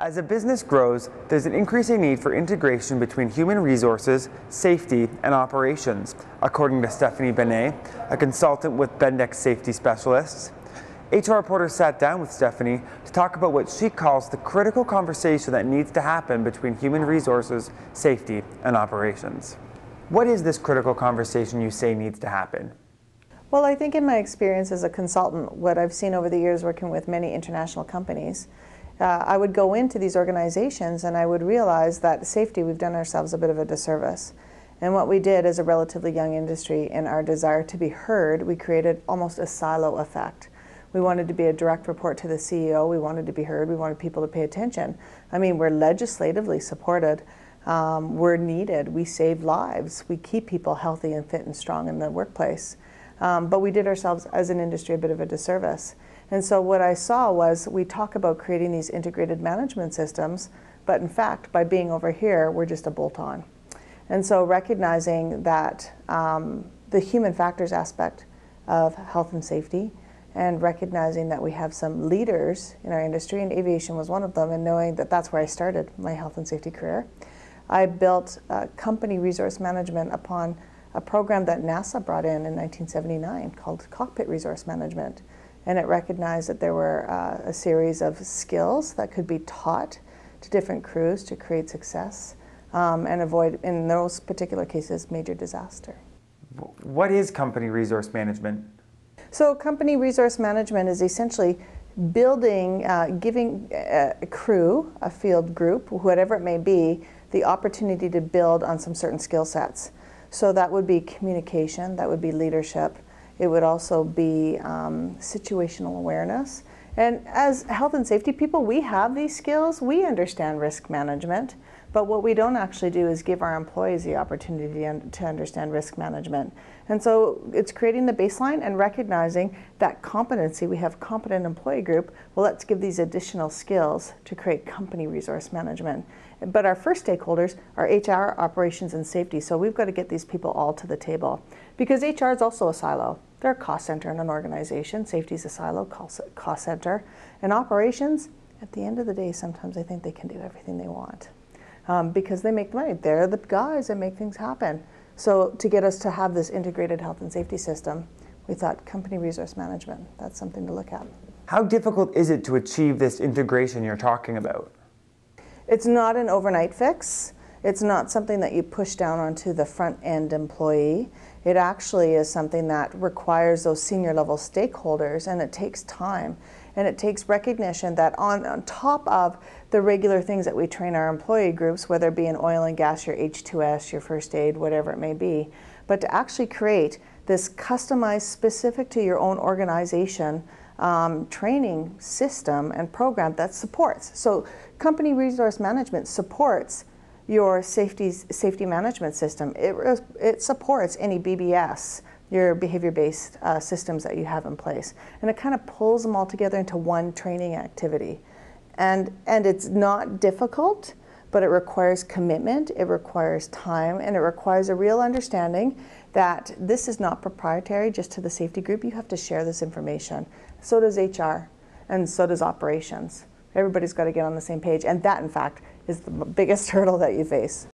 As a business grows, there's an increasing need for integration between human resources, safety, and operations, according to Stephanie Benay, a consultant with Bendex Safety Specialists. HR Reporter sat down with Stephanie to talk about what she calls the critical conversation that needs to happen between human resources, safety, and operations. What is this critical conversation you say needs to happen? Well, I think in my experience as a consultant, what I've seen over the years working with many international companies, I would go into these organizations and I would realize that safety, we've done ourselves a bit of a disservice. And what we did as a relatively young industry, in our desire to be heard, we created almost a silo effect. We wanted to be a direct report to the CEO, we wanted to be heard, we wanted people to pay attention. I mean, we're legislatively supported, we're needed, we save lives, we keep people healthy and fit and strong in the workplace. But we did ourselves as an industry a bit of a disservice. And so what I saw was we talk about creating these integrated management systems, but in fact, by being over here, we're just a bolt-on. And so recognizing that the human factors aspect of health and safety, and recognizing that we have some leaders in our industry, and aviation was one of them, and knowing that that's where I started my health and safety career, I built company resource management upon a program that NASA brought in 1979 called Cockpit Resource Management. And it recognized that there were a series of skills that could be taught to different crews to create success and avoid, in those particular cases, major disaster. What is company resource management? So company resource management is essentially building, giving a crew, a field group, whatever it may be, the opportunity to build on some certain skill sets. So that would be communication, that would be leadership. It would also be situational awareness. And as health and safety people, we have these skills. We understand risk management. But what we don't actually do is give our employees the opportunity to understand risk management. And so it's creating the baseline and recognizing that competency. We have a competent employee group. Well, let's give these additional skills to create company resource management. But our first stakeholders are HR, operations, and safety. So we've got to get these people all to the table. Because HR is also a silo. They're a cost center in an organization. Safety is a silo, cost center. And operations, at the end of the day, sometimes I think they can do everything they want. Because they make money. They're the guys that make things happen. So to get us to have this integrated health and safety system, we thought company resource management, that's something to look at. How difficult is it to achieve this integration you're talking about? It's not an overnight fix. It's not something that you push down onto the front end employee. It actually is something that requires those senior level stakeholders, and it takes time. And it takes recognition that on top of the regular things that we train our employee groups, whether it be in oil and gas, your H2S, your first aid, whatever it may be, but to actually create this customized, specific to your own organization training system and program that supports. So company resource management supports your safety management system. It supports any BBS, your behavior-based systems that you have in place. And it kind of pulls them all together into one training activity. And it's not difficult, but it requires commitment, it requires time, and it requires a real understanding that this is not proprietary just to the safety group. You have to share this information. So does HR, and so does operations. Everybody's got to get on the same page, and that, in fact, is the biggest hurdle that you face.